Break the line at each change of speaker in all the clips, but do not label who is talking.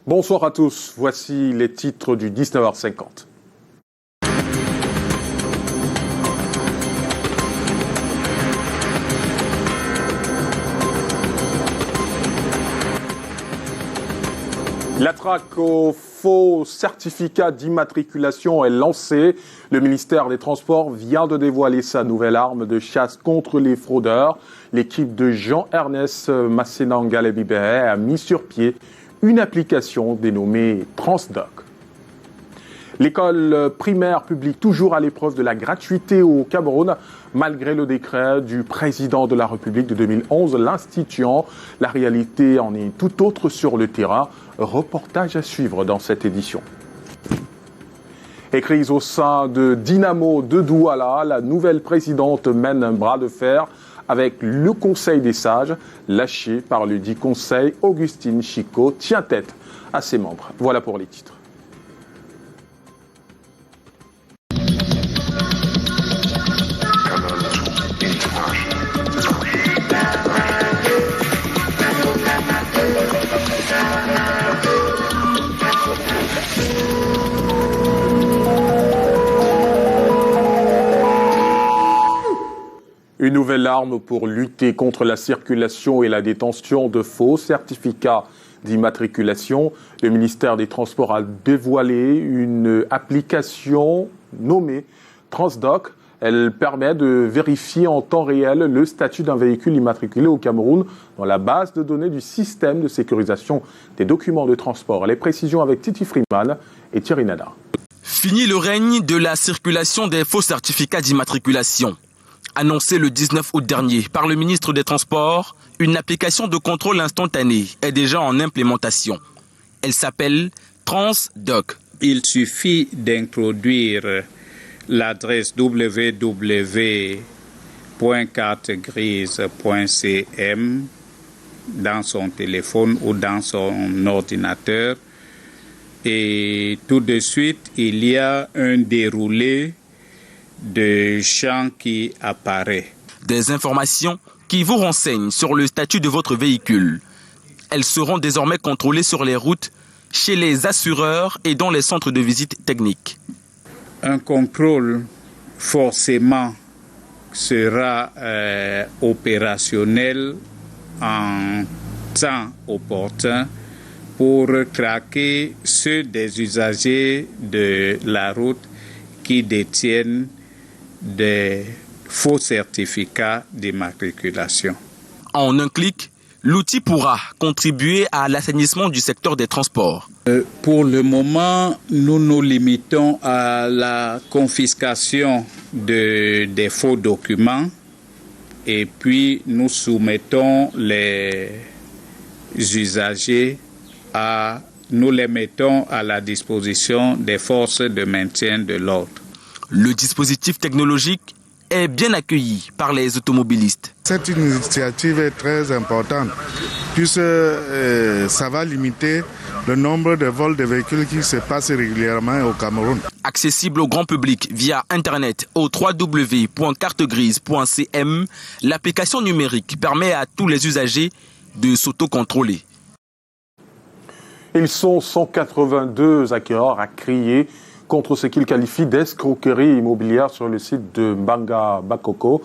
Bonsoir à tous, voici les titres du 19h50. La traque aux faux certificats d'immatriculation est lancée. Le ministère des Transports vient de dévoiler sa nouvelle arme de chasse contre les fraudeurs. L'équipe de Jean-Ernest Masséna-Ngalé-Bibéré a mis sur pied une application dénommée Transdoc. L'école primaire publique toujours à l'épreuve de la gratuité au Cameroun, malgré le décret du président de la République de 2011 l'instituant. La réalité en est tout autre sur le terrain. Reportage à suivre dans cette édition. Et crise au sein de Dynamo de Douala, la nouvelle présidente mène un bras de fer avec le Conseil des sages. Lâché par le dit conseil, Augustine Chico tient tête à ses membres. Voilà pour les titres. Une nouvelle arme pour lutter contre la circulation et la détention de faux certificats d'immatriculation. Le ministère des Transports a dévoilé une application nommée Transdoc. Elle permet de vérifier en temps réel le statut d'un véhicule immatriculé au Cameroun dans la base de données du système de sécurisation des documents de transport. Les précisions avec Titi Freeman et Thierry Nada.
Fini le règne de la circulation des faux certificats d'immatriculation. Annoncé le 19 août dernier par le ministre des Transports, une application de contrôle instantané est déjà en implémentation. Elle s'appelle Transdoc.
Il suffit d'introduire l'adresse www.cartegrise.cm dans son téléphone ou dans son ordinateur et tout de suite il y a un déroulé de champs qui apparaît.
Des informations qui vous renseignent sur le statut de votre véhicule. Elles seront désormais contrôlées sur les routes, chez les assureurs et dans les centres de visite technique.
Un contrôle forcément sera opérationnel en temps opportun pour traquer ceux des usagers de la route qui détiennent des faux certificats d'immatriculation.
En un clic, l'outil pourra contribuer à l'assainissement du secteur des transports.
Pour le moment, nous nous limitons à la confiscation des faux documents et puis nous soumettons les usagers nous les mettons à la disposition des forces de maintien de l'ordre.
Le dispositif technologique est bien accueilli par les automobilistes.
Cette initiative est très importante puisque ça va limiter le nombre de vols de véhicules qui se passent régulièrement au Cameroun.
Accessible au grand public via Internet au www.cartegrise.cm, l'application numérique permet à tous les usagers de s'autocontrôler.
Ils sont 182 acquéreurs à crier contre ce qu'ils qualifient d'escroquerie immobilière sur le site de Mbanga Bakoko.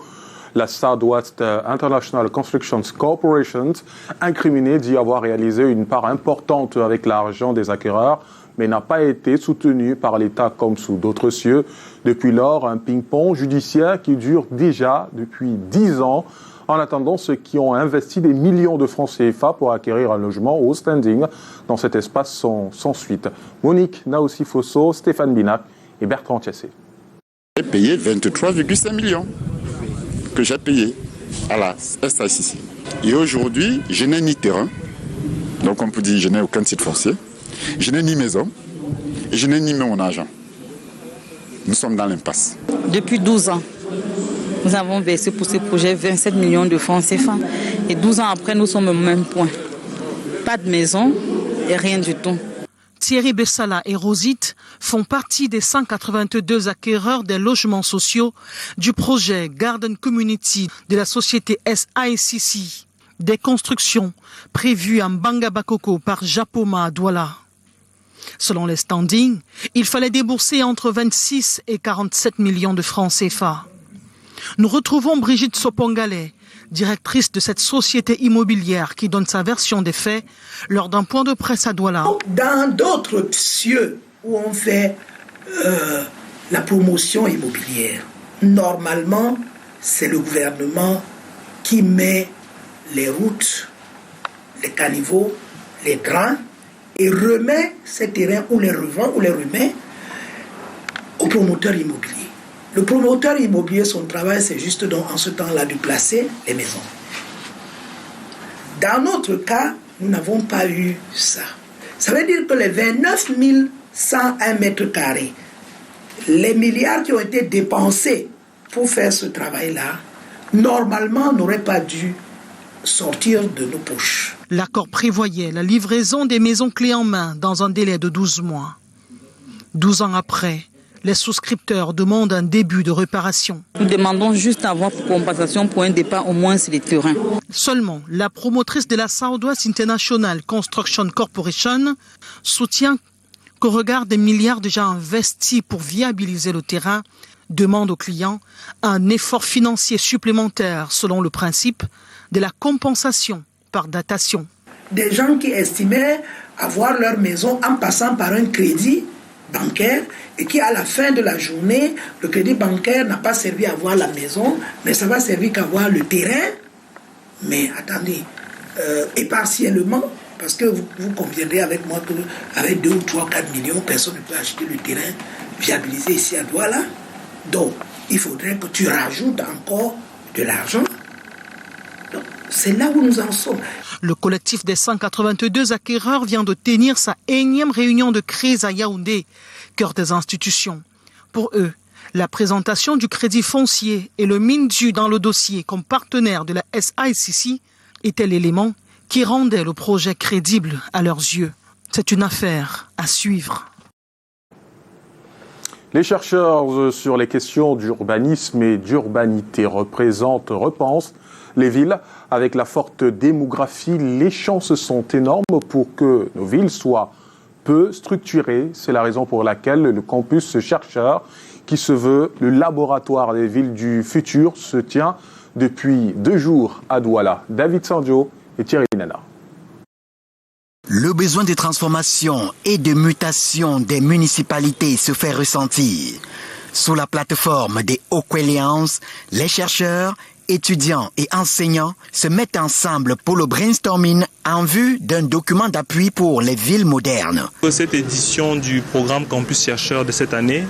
La Southwest International Construction Corporation, incriminée, dit avoir réalisé une part importante avec l'argent des acquéreurs, mais n'a pas été soutenue par l'État comme sous d'autres cieux. Depuis lors, un ping-pong judiciaire qui dure déjà depuis 10 ans. En attendant, ceux qui ont investi des millions de francs CFA pour acquérir un logement au standing dans cet espace sont sans suite. Monique Naossi-Fosso, Stéphane Binac et Bertrand Thiassé.
J'ai payé 23,5 millions que j'ai payé à la SACC. Et aujourd'hui, je n'ai ni terrain, donc on peut dire que je n'ai aucun titre foncier, je n'ai ni maison et je n'ai ni mon argent. Nous sommes dans l'impasse.
Depuis 12 ans. Nous avons versé pour ce projet 27 millions de francs CFA. Et 12 ans après, nous sommes au même point. Pas de maison et rien du tout.
Thierry Bessala et Rosite font partie des 182 acquéreurs des logements sociaux du projet Garden Community de la société SICC. Des constructions prévues à Mbanga Bakoko par Japoma à Douala. Selon les standings, il fallait débourser entre 26 et 47 millions de francs CFA. Nous retrouvons Brigitte Sopongale, directrice de cette société immobilière qui donne sa version des faits lors d'un point de presse à Douala.
Dans d'autres cieux où on fait la promotion immobilière, normalement, c'est le gouvernement qui met les routes, les caniveaux, les drains et remet ces terrains ou les revend ou les remet au promoteur immobilier. Le promoteur immobilier, son travail, c'est juste donc en ce temps-là de placer les maisons. Dans notre cas, nous n'avons pas eu ça. Ça veut dire que les 29 101 mètres carrés, les milliards qui ont été dépensés pour faire ce travail-là, normalement, n'auraient pas dû sortir de nos poches.
L'accord prévoyait la livraison des maisons clés en main dans un délai de 12 mois. 12 ans après, les souscripteurs demandent un début de réparation.
Nous demandons juste à avoir compensation pour un départ au moins sur les terrains.
Seulement, la promotrice de la Southwest International Construction Corporation soutient qu'au regard des milliards déjà investis pour viabiliser le terrain, demande aux clients un effort financier supplémentaire selon le principe de la compensation par datation.
Des gens qui estimaient avoir leur maison en passant par un crédit bancaire et qui à la fin de la journée, le crédit bancaire n'a pas servi à avoir la maison, mais ça va servir qu'à avoir le terrain. Mais attendez, et partiellement, parce que vous conviendrez avec moi qu'avec 2 ou 3, 4 millions, personne ne peut acheter le terrain viabilisé ici à Douala. Donc, il faudrait que tu rajoutes encore de l'argent. Donc, c'est là où nous en sommes.
Le collectif des 182 acquéreurs vient de tenir sa énième réunion de crise à Yaoundé, cœur des institutions. Pour eux, la présentation du crédit foncier et le MINDU dans le dossier comme partenaire de la SICC était l'élément qui rendait le projet crédible à leurs yeux. C'est une affaire à suivre.
Les chercheurs sur les questions d'urbanisme et d'urbanité repensent les villes. Avec la forte démographie, les chances sont énormes pour que nos villes soient peu structurées. C'est la raison pour laquelle le campus chercheur, qui se veut le laboratoire des villes du futur, se tient depuis 2 jours à Douala. David Sandio et Thierry Nana.
Le besoin de transformation et de mutation des municipalités se fait ressentir. Sous la plateforme des Okwelians, les chercheurs, étudiants et enseignants se mettent ensemble pour le brainstorming en vue d'un document d'appui pour les villes modernes.
Cette édition du programme Campus Chercheurs de cette année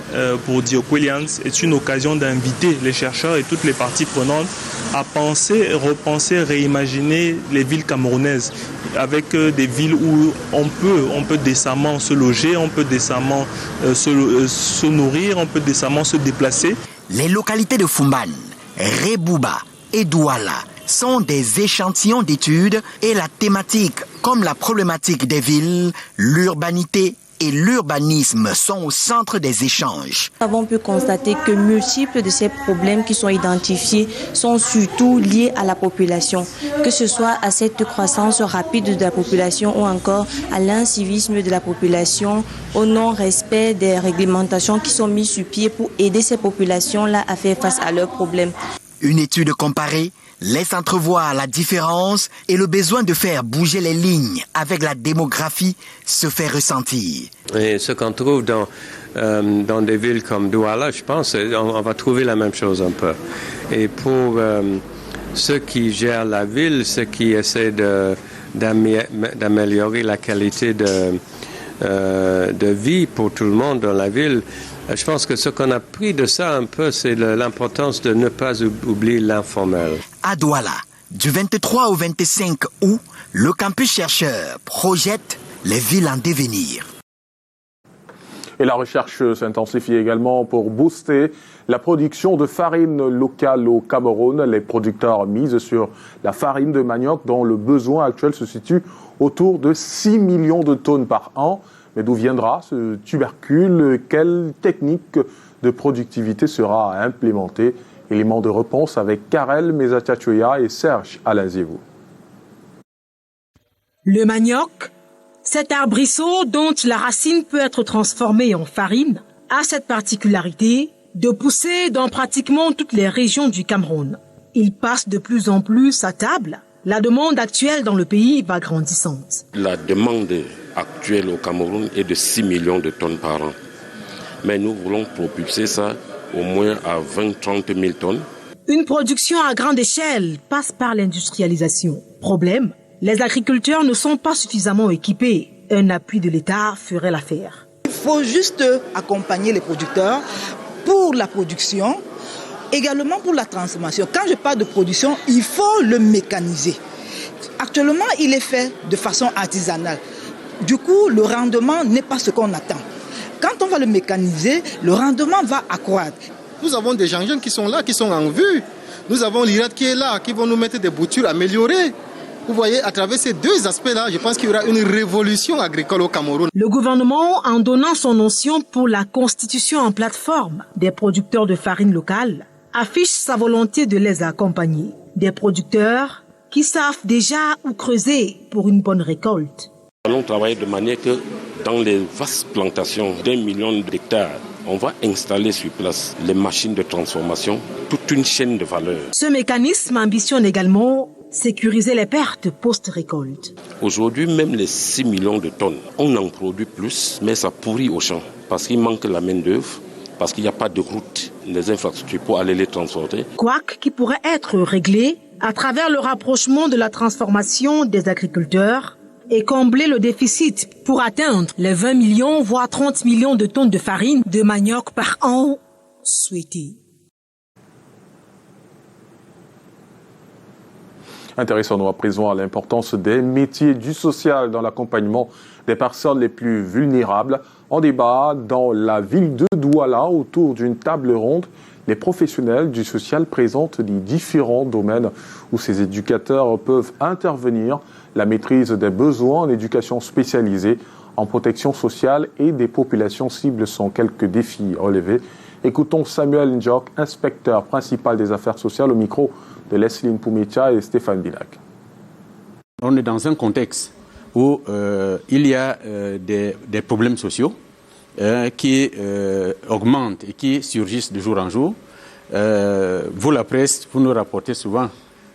pour The Okwelians est une occasion d'inviter les chercheurs et toutes les parties prenantes à penser, repenser, réimaginer les villes camerounaises avec des villes où on peut décemment se loger, on peut décemment se nourrir, on peut décemment se déplacer.
Les localités de Fumban, Rebouba et Douala sont des échantillons d'études et la thématique comme la problématique des villes, l'urbanité et l'urbanisme sont au centre des échanges.
Nous avons pu constater que multiples de ces problèmes qui sont identifiés sont surtout liés à la population, que ce soit à cette croissance rapide de la population ou encore à l'incivisme de la population, au non-respect des réglementations qui sont mises sur pied pour aider ces populations-là à faire face à leurs problèmes.
Une étude comparée laisse entrevoir la différence et le besoin de faire bouger les lignes avec la démographie se fait ressentir.
Et ce qu'on trouve dans des villes comme Douala, je pense, on va trouver la même chose un peu. Et pour ceux qui gèrent la ville, ceux qui essaient d'améliorer la qualité de vie pour tout le monde dans la ville, je pense que ce qu'on a pris de ça un peu, c'est l'importance de ne pas oublier l'informel.
À Douala, du 23 au 25 août, le campus chercheur projette les villes en devenir.
Et la recherche s'intensifie également pour booster la production de farine locale au Cameroun. Les producteurs misent sur la farine de manioc dont le besoin actuel se situe autour de 6 millions de tonnes par an. Mais d'où viendra ce tubercule? Quelle technique de productivité sera implémentée? Élément de réponse avec Karel Mezatiachoya et Serge Alanzievou.
Le manioc Cet arbrisseau, dont la racine peut être transformée en farine, a cette particularité de pousser dans pratiquement toutes les régions du Cameroun. Il passe de plus en plus à table. La demande actuelle dans le pays va grandissante.
La demande actuelle au Cameroun est de 6 millions de tonnes par an. Mais nous voulons propulser ça au moins à 20-30 000 tonnes.
Une production à grande échelle passe par l'industrialisation. Problème, les agriculteurs ne sont pas suffisamment équipés. Un appui de l'État ferait l'affaire.
Il faut juste accompagner les producteurs pour la production, également pour la transformation. Quand je parle de production, il faut le mécaniser. Actuellement, il est fait de façon artisanale. Du coup, le rendement n'est pas ce qu'on attend. Quand on va le mécaniser, le rendement va accroître.
Nous avons des engins qui sont là, qui sont en vue. Nous avons l'IRAD qui est là, qui vont nous mettre des boutures améliorées. Vous voyez, à travers ces deux aspects-là, je pense qu'il y aura une révolution agricole au Cameroun.
Le gouvernement, en donnant son notion pour la constitution en plateforme des producteurs de farine locale, affiche sa volonté de les accompagner. Des producteurs qui savent déjà où creuser pour une bonne récolte.
Nous allons travailler de manière que dans les vastes plantations d'1 million d'hectares, on va installer sur place les machines de transformation, toute une chaîne de valeur.
Ce mécanisme ambitionne également sécuriser les pertes post-récolte.
Aujourd'hui, même les 6 millions de tonnes, on en produit plus, mais ça pourrit au champ parce qu'il manque la main-d'œuvre, parce qu'il n'y a pas de route, les infrastructures pour aller les transporter.
Couac qui pourrait être réglé à travers le rapprochement de la transformation des agriculteurs et combler le déficit pour atteindre les 20 millions, voire 30 millions de tonnes de farine de manioc par an souhaité.
Intéressons-nous à présent à l'importance des métiers du social dans l'accompagnement des personnes les plus vulnérables. En débat dans la ville de Douala autour d'une table ronde. Les professionnels du social présentent les différents domaines où ces éducateurs peuvent intervenir. La maîtrise des besoins en éducation spécialisée, en protection sociale et des populations cibles sont quelques défis relevés. Écoutons Samuel Njok, inspecteur principal des affaires sociales, au micro de Leslie Poumetia et Stéphane Bilac.
On est dans un contexte où il y a des problèmes sociaux qui augmentent et qui surgissent de jour en jour. Vous, la presse, vous nous rapportez souvent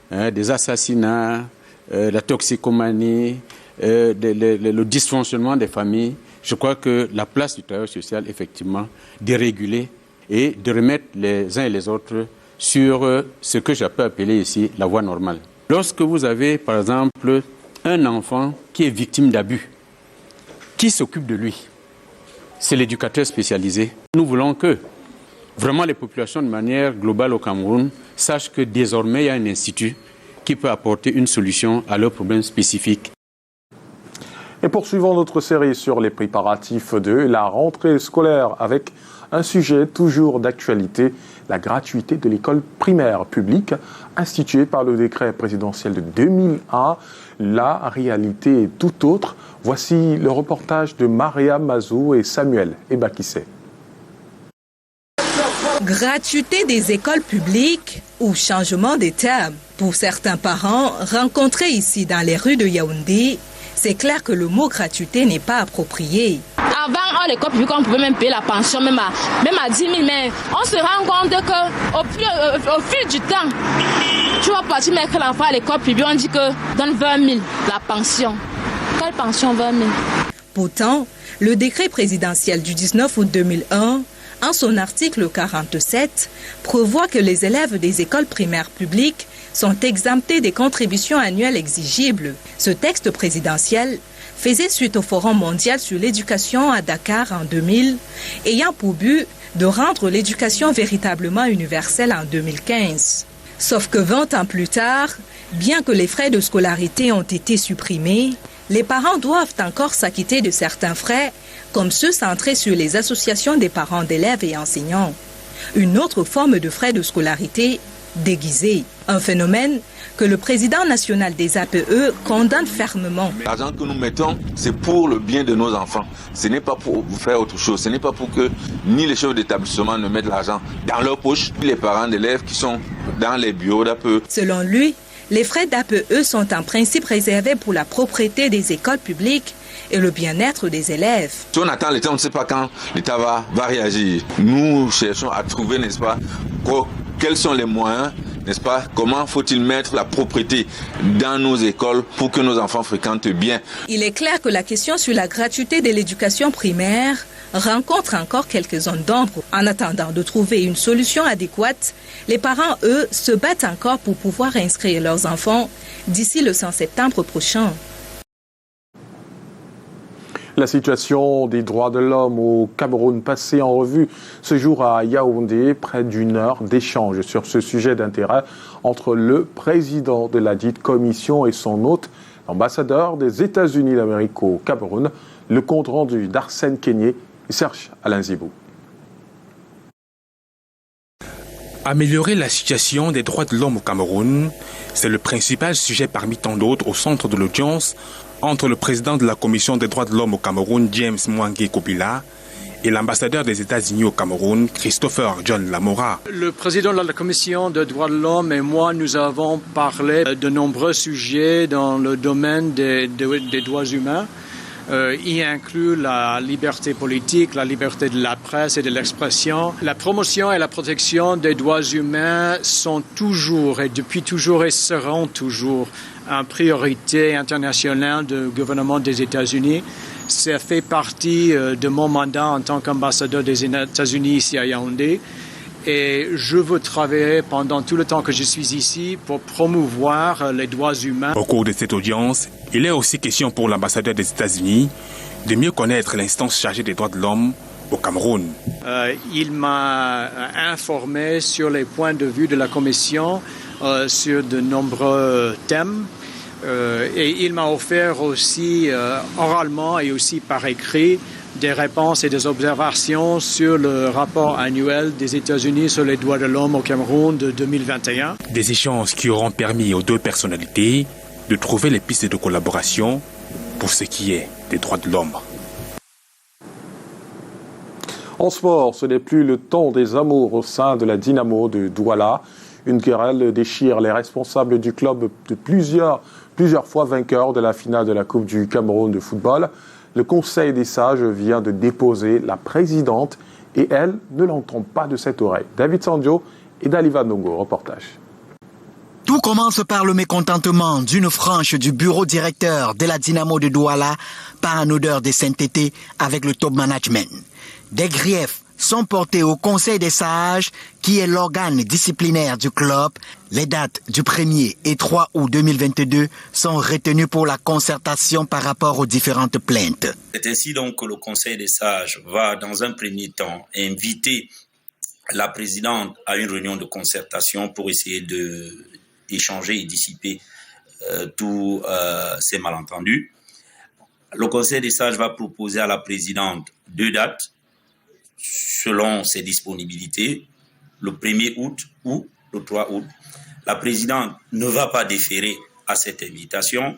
des assassinats, la toxicomanie, le dysfonctionnement des familles. Je crois que la place du travail social, effectivement, de réguler et de remettre les uns et les autres sur ce que je peux appeler ici la voie normale. Lorsque vous avez, par exemple, un enfant qui est victime d'abus, qui s'occupe de lui? C'est l'éducateur spécialisé. Nous voulons que vraiment les populations de manière globale au Cameroun sachent que désormais il y a un institut qui peut apporter une solution à leurs problèmes spécifiques.
Et poursuivons notre série sur les préparatifs de la rentrée scolaire avec un sujet toujours d'actualité, la gratuité de l'école primaire publique instituée par le décret présidentiel de 2001. La réalité est tout autre. Voici le reportage de Maria Mazou et Samuel Ebakissé.
Gratuité des écoles publiques ou changement des termes. Pour certains parents rencontrés ici dans les rues de Yaoundé, c'est clair que le mot gratuité n'est pas approprié.
Avant, à l'école publique, on pouvait même payer la pension, même à 10 000, mais on se rend compte qu'au fil du temps, tu vas partir mettre l'enfant à l'école publique, on dit que donne 20 000 la pension. Quelle pension 20 000?
Pourtant, le décret présidentiel du 19 août 2001, en son article 47, prévoit que les élèves des écoles primaires publiques sont exemptés des contributions annuelles exigibles. Ce texte présidentiel faisait suite au Forum mondial sur l'éducation à Dakar en 2000, ayant pour but de rendre l'éducation véritablement universelle en 2015. Sauf que 20 ans plus tard, bien que les frais de scolarité ont été supprimés, les parents doivent encore s'acquitter de certains frais, comme ceux centrés sur les associations des parents d'élèves et enseignants. Une autre forme de frais de scolarité déguisés. Un phénomène que le président national des APE condamne fermement.
L'argent que nous mettons, c'est pour le bien de nos enfants. Ce n'est pas pour faire autre chose. Ce n'est pas pour que ni les chefs d'établissement ne mettent l'argent dans leur poche, ni les parents d'élèves qui sont dans les bureaux d'APE.
Selon lui, Les frais d'APE sont en principe réservés pour la propreté des écoles publiques et le bien-être des élèves.
Si on attend l'État, on ne sait pas quand l'État va réagir. Nous cherchons à trouver, n'est-ce pas, quels sont les moyens, n'est-ce pas, comment faut-il mettre la propreté dans nos écoles pour que nos enfants fréquentent bien.
Il est clair que la question sur la gratuité de l'éducation primaire rencontre encore quelques zones d'ombre. En attendant de trouver une solution adéquate, les parents, eux, se battent encore pour pouvoir inscrire leurs enfants d'ici le 100 septembre prochain.
La situation des droits de l'homme au Cameroun passée en revue ce jour à Yaoundé, près d'une heure d'échange sur ce sujet d'intérêt entre le président de la dite commission et son hôte, l'ambassadeur des États-Unis d'Amérique au Cameroun. Le compte rendu d'Arsène Kenyé et Serge Alain Zibou.
Améliorer la situation des droits de l'homme au Cameroun, c'est le principal sujet parmi tant d'autres au centre de l'audience entre le président de la Commission des droits de l'homme au Cameroun, James Mwangi Kobila, et l'ambassadeur des États-Unis au Cameroun, Christopher John Lamora.
Le président de la Commission des droits de l'homme et moi, nous avons parlé de nombreux sujets dans le domaine des droits humains. Y inclut la liberté politique, la liberté de la presse et de l'expression. La promotion et la protection des droits humains sont toujours et depuis toujours et seront toujours une priorité internationale du gouvernement des États-Unis. Ça fait partie de mon mandat en tant qu'ambassadeur des États-Unis ici à Yaoundé. Et je veux travailler pendant tout le temps que je suis ici pour promouvoir les droits humains.
Au cours de cette audience, il est aussi question pour l'ambassadeur des États-Unis de mieux connaître l'instance chargée des droits de l'homme au Cameroun.
Il m'a informé sur les points de vue de la Commission sur de nombreux thèmes. Et il m'a offert aussi oralement et aussi par écrit des réponses et des observations sur le rapport annuel des États-Unis sur les droits de l'homme au Cameroun de 2021.
Des échanges qui auront permis aux deux personnalités de trouver les pistes de collaboration pour ce qui est des droits de l'homme.
En sport, ce n'est plus le temps des amours au sein de la Dynamo de Douala. Une querelle déchire les responsables du club de plusieurs fois vainqueurs de la finale de la Coupe du Cameroun de football. Le Conseil des sages vient de déposer la présidente et elle ne l'entend pas de cette oreille. David Sandio et Daliva Ndongo, reportage.
Tout commence par le mécontentement d'une frange du bureau directeur de la Dynamo de Douala par une odeur de sainteté avec le top management. Des griefs sont portés au Conseil des sages, qui est l'organe disciplinaire du club. Les dates du 1er et 3 août 2022 sont retenues pour la concertation par rapport aux différentes plaintes.
C'est ainsi donc que le Conseil des sages va, dans un premier temps, inviter la présidente à une réunion de concertation pour essayer d'échanger et dissiper tous ces malentendus. Le Conseil des sages va proposer à la présidente 2 dates, selon ses disponibilités, le 1er août ou le 3 août. La présidente ne va pas déférer à cette invitation.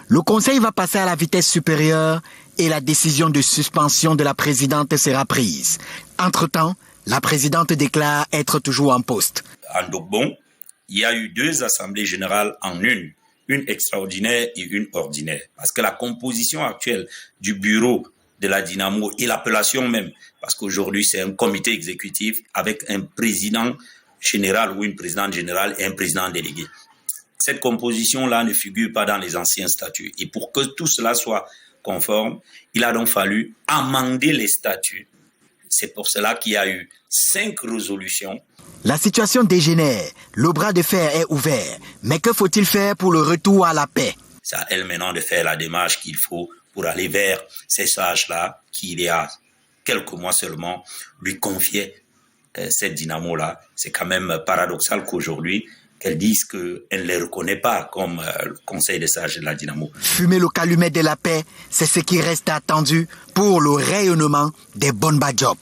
Le conseil va passer à la vitesse supérieure et la décision de suspension de la présidente sera prise. Entre-temps, la présidente déclare être toujours en poste.
En Dogbon, il y a eu 2 assemblées générales en une extraordinaire et une ordinaire. Parce que la composition actuelle du bureau de la Dynamo et l'appellation même, parce qu'aujourd'hui c'est un comité exécutif avec un président général ou une présidente générale et un président délégué. Cette composition-là ne figure pas dans les anciens statuts. Et pour que tout cela soit conforme, il a donc fallu amender les statuts. C'est pour cela qu'il y a eu 5 résolutions.
La situation dégénère, le bras de fer est ouvert. Mais que faut-il faire pour le retour à la paix?
C'est à elle maintenant de faire la démarche qu'il faut pour aller vers ces sages-là qui, il y a quelques mois seulement, lui confiaient cette dynamo-là. C'est quand même paradoxal qu'aujourd'hui, qu'elles disent qu'elle ne les reconnaît pas comme le Conseil des sages de la dynamo.
Fumer le calumet de la paix, c'est ce qui reste attendu pour le rayonnement des Bonba Job.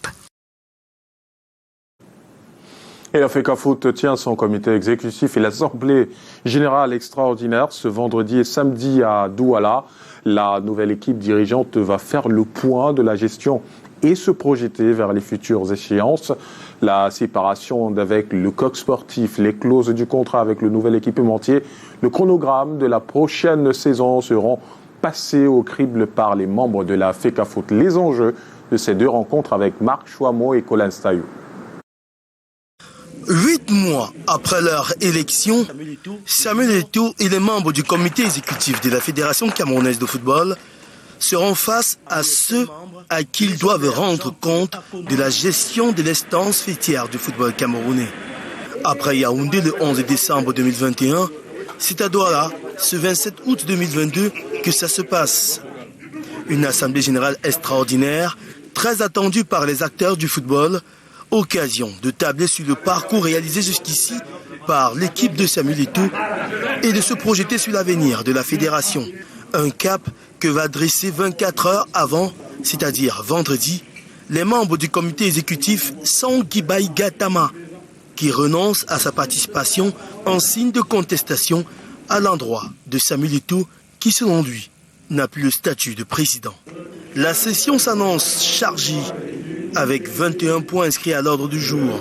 Et la FECAFOOT tient son comité exécutif et l'Assemblée générale extraordinaire ce vendredi et samedi à Douala. La nouvelle équipe dirigeante va faire le point de la gestion et se projeter vers les futures échéances. La séparation d'avec le coq sportif, les clauses du contrat avec le nouvel équipementier, Le chronogramme de la prochaine saison seront passés au crible par les membres de la FECAFOOT. Les enjeux de ces deux rencontres avec Marc Chouamo et Colin Stayou.
8 mois après leur élection, Samuel Eto'o et les membres du comité exécutif de la Fédération camerounaise de football seront face à ceux à qui ils doivent rendre compte de la gestion de l'instance fêtière du football camerounais. Après Yaoundé le 11 décembre 2021, c'est à Douala, ce 27 août 2022, que ça se passe. Une assemblée générale extraordinaire, très attendue par les acteurs du football, occasion de tabler sur le parcours réalisé jusqu'ici par l'équipe de Samuel Eto'o et de se projeter sur l'avenir de la fédération. Un cap que va dresser 24 heures avant, c'est-à-dire vendredi, les membres du comité exécutif Sangibai Gatama, qui renonce à sa participation en signe de contestation à l'endroit de Samuel Eto'o, qui selon lui n'a plus le statut de président. La session s'annonce chargée, avec 21 points inscrits à l'ordre du jour.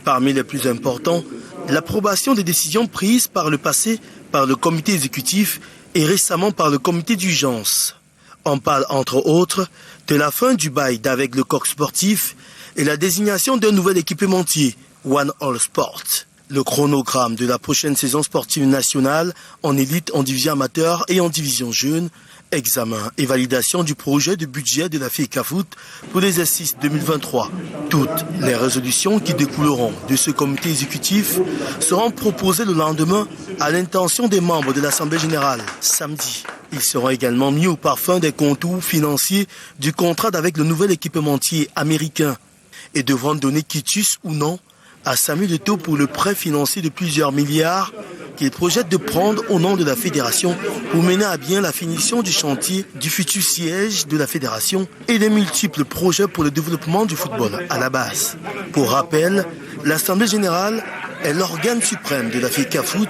Parmi les plus importants, l'approbation des décisions prises par le passé par le comité exécutif et récemment par le comité d'urgence. On parle entre autres de la fin du bail d'avec le coq sportif et la désignation d'un nouvel équipementier, One All Sport. Le chronogramme de la prochaine saison sportive nationale en élite, en division amateur et en division jeune. Examen et validation du projet de budget de la FECAFOOT pour l'exercice 2023. Toutes les résolutions qui découleront de ce comité exécutif seront proposées le lendemain à l'intention des membres de l'Assemblée générale, samedi. Ils seront également mis au parfum des contours financiers du contrat avec le nouvel équipementier américain et devront donner quitus ou non à Samuel Eto'o pour le prêt financier de plusieurs milliards qu'il projette de prendre au nom de la fédération pour mener à bien la finition du chantier du futur siège de la fédération et des multiples projets pour le développement du football à la base. Pour rappel, l'Assemblée générale est l'organe suprême de la FECAFOOT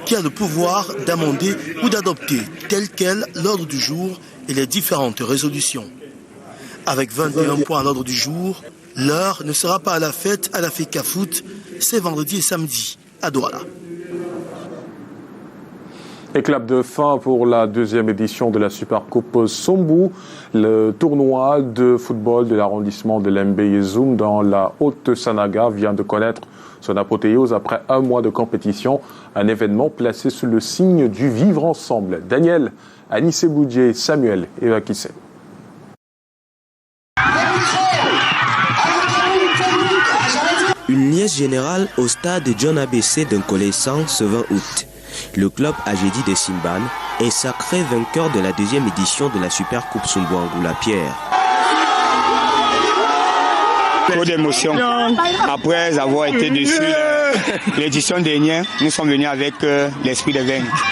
qui a le pouvoir d'amender ou d'adopter tel quel l'ordre du jour et les différentes résolutions. Avec 21 points à l'ordre du jour, l'heure ne sera pas à la fête à la FECAFOOT, c'est vendredi et samedi à Douala.
Éclate de fin pour la deuxième édition de la Supercoupe Sombu, le tournoi de football de l'arrondissement de Lembe-Yezoum dans la Haute-Sanaga vient de connaître son apothéose après un mois de compétition, un événement placé sous le signe du vivre ensemble. Daniel, Anissé Boudjé, Samuel et Vakissé.
Une liesse générale au stade John ABC d'un collège-sang ce 20 août. Le club Agedi de Simban est sacré vainqueur de la deuxième édition de la Supercoupe Sombu Angoula-Pierre.
Trop d'émotions. Après avoir été dessus l'édition dernière, nous sommes venus avec l'esprit de vaincre.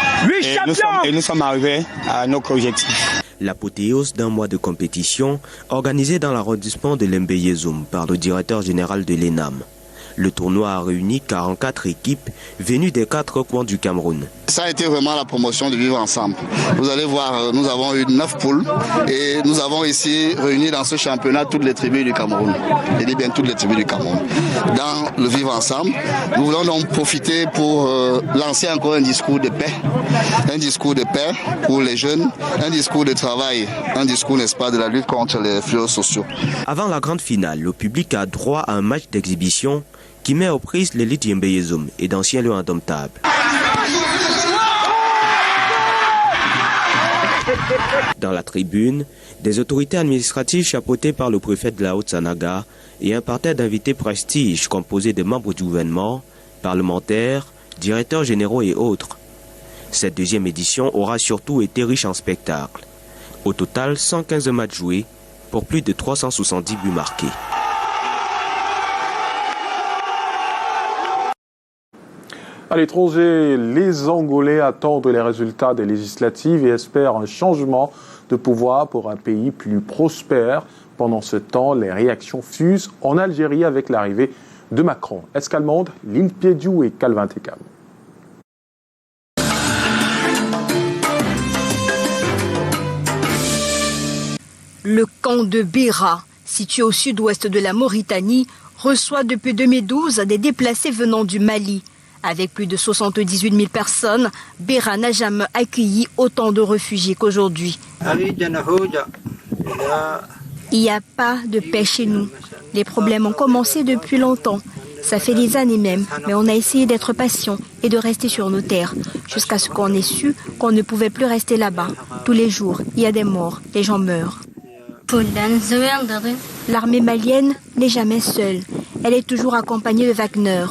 Et nous sommes arrivés à notre objectif.
L'apothéose d'un mois de compétition organisée dans l'arrondissement de Lembe-Yezoum par le directeur général de l'ENAM. Le tournoi a réuni 44 équipes venues des 4 coins du Cameroun.
Ça a été vraiment la promotion de vivre ensemble. Vous allez voir, nous avons eu 9 poules et nous avons ici réuni dans ce championnat toutes les tribus du Cameroun. Je dis bien toutes les tribus du Cameroun. Dans le vivre ensemble, nous voulons donc profiter pour lancer encore un discours de paix. Un discours de paix pour les jeunes, un discours de travail, un discours, n'est-ce pas, de la lutte contre les fléaux sociaux.
Avant la grande finale, le public a droit à un match d'exhibition qui met aux prises l'élite Lembe-Yezoum et d'anciens lieux indomptables. Dans la tribune, des autorités administratives chapeautées par le préfet de la Haute-Sanaga et un parterre d'invités prestige composé de membres du gouvernement, parlementaires, directeurs généraux et autres. Cette deuxième édition aura surtout été riche en spectacles. Au total, 115 matchs joués pour plus de 370 buts marqués.
À l'étranger, les Angolais attendent les résultats des législatives et espèrent un changement de pouvoir pour un pays plus prospère. Pendant ce temps, les réactions fusent en Algérie avec l'arrivée de Macron. Escalmonde, Lille Piediou et Calvin Tekam.
Le camp de Beira, situé au sud-ouest de la Mauritanie, reçoit depuis 2012 des déplacés venant du Mali. Avec plus de 78 000 personnes, Beira n'a jamais accueilli autant de réfugiés qu'aujourd'hui. Il n'y a pas de paix chez nous. Les problèmes ont commencé depuis longtemps. Ça fait des années même, mais on a essayé d'être patient et de rester sur nos terres, jusqu'à ce qu'on ait su qu'on ne pouvait plus rester là-bas. Tous les jours, il y a des morts, les gens meurent. L'armée malienne n'est jamais seule. Elle est toujours accompagnée de Wagner.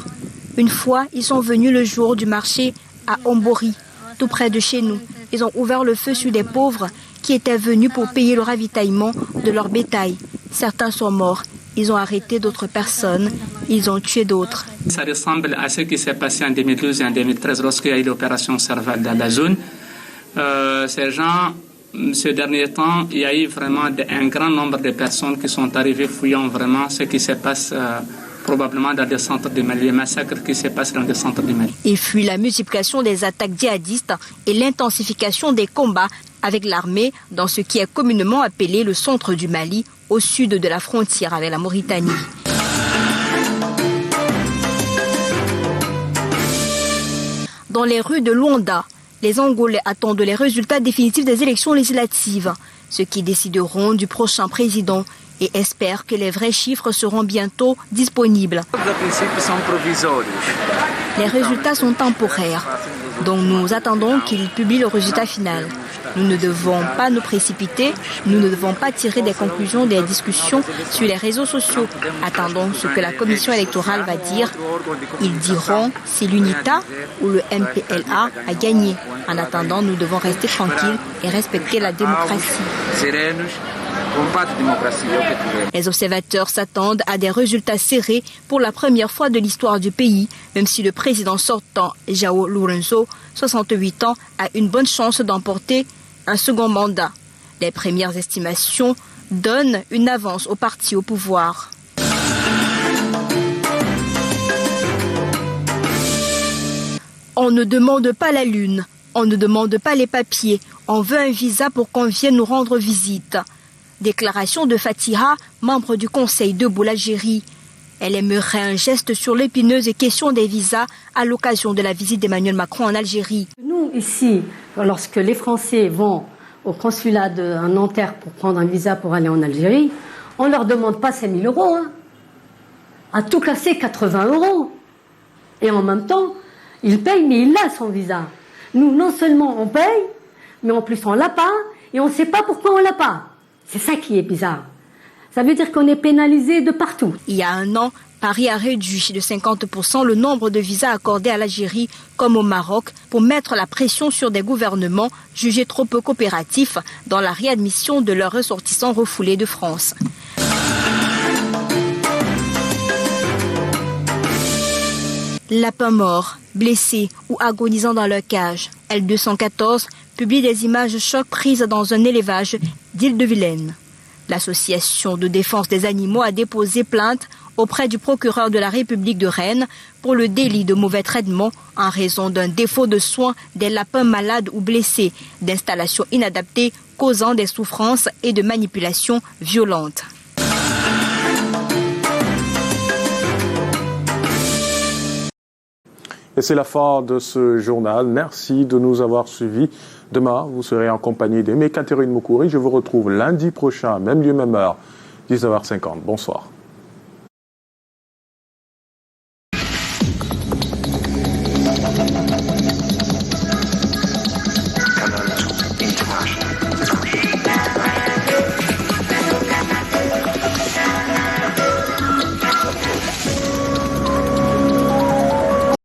Une fois, ils sont venus le jour du marché à Ombori, tout près de chez nous. Ils ont ouvert le feu sur des pauvres qui étaient venus pour payer le ravitaillement de leur bétail. Certains sont morts. Ils ont arrêté d'autres personnes. Ils ont tué d'autres.
Ça ressemble à ce qui s'est passé en 2012 et en 2013 lorsqu'il y a eu l'opération Serval dans la zone. Ces gens, ces derniers temps, il y a eu vraiment un grand nombre de personnes qui sont arrivées fouillant vraiment ce qui se passe probablement dans des centres du Mali, les massacres qui se passent dans des centres du Mali.
Il fuit la multiplication des attaques djihadistes et l'intensification des combats avec l'armée dans ce qui est communément appelé le centre du Mali, au sud de la frontière avec la Mauritanie. Dans les rues de Luanda, les Angolais attendent les résultats définitifs des élections législatives, ceux qui décideront du prochain président, et espèrent que les vrais chiffres seront bientôt disponibles. Les résultats sont temporaires, donc nous attendons qu'ils publient le résultat final. Nous ne devons pas nous précipiter, nous ne devons pas tirer des conclusions des discussions sur les réseaux sociaux. Attendons ce que la commission électorale va dire. Ils diront si l'UNITA ou le MPLA a gagné. En attendant, nous devons rester tranquilles et respecter la démocratie. Les observateurs s'attendent à des résultats serrés pour la première fois de l'histoire du pays, même si le président sortant, João Lourenço, 68 ans, a une bonne chance d'emporter un second mandat. Les premières estimations donnent une avance au parti au pouvoir. On ne demande pas la lune, on ne demande pas les papiers, on veut un visa pour qu'on vienne nous rendre visite. Déclaration de Fatiha, membre du Conseil debout l'Algérie. Elle aimerait un geste sur l'épineuse question des visas à l'occasion de la visite d'Emmanuel Macron en Algérie.
Nous, ici, lorsque les Français vont au consulat de Nanterre pour prendre un visa pour aller en Algérie, on ne leur demande pas 5 000 euros. À tout casser, 80 euros. Et en même temps, il paye, mais il a son visa. Nous, non seulement on paye, mais en plus on l'a pas, et on ne sait pas pourquoi on l'a pas. C'est ça qui est bizarre. Ça veut dire qu'on est pénalisé de partout.
Il y a un an, Paris a réduit de 50% le nombre de visas accordés à l'Algérie comme au Maroc pour mettre la pression sur des gouvernements jugés trop peu coopératifs dans la réadmission de leurs ressortissants refoulés de France. Lapins morts, blessés ou agonisant dans leur cage. L214 publie des images chocs prises dans un élevage d'Île-de-Vilaine. L'association de défense des animaux a déposé plainte auprès du procureur de la République de Rennes pour le délit de mauvais traitement en raison d'un défaut de soins des lapins malades ou blessés, d'installations inadaptées causant des souffrances et de manipulations violentes.
Et c'est la fin de ce journal. Merci de nous avoir suivis. Demain, vous serez en compagnie d'Aimé Catherine Moukouri. Je vous retrouve lundi prochain, même lieu, même heure, 19h50. Bonsoir.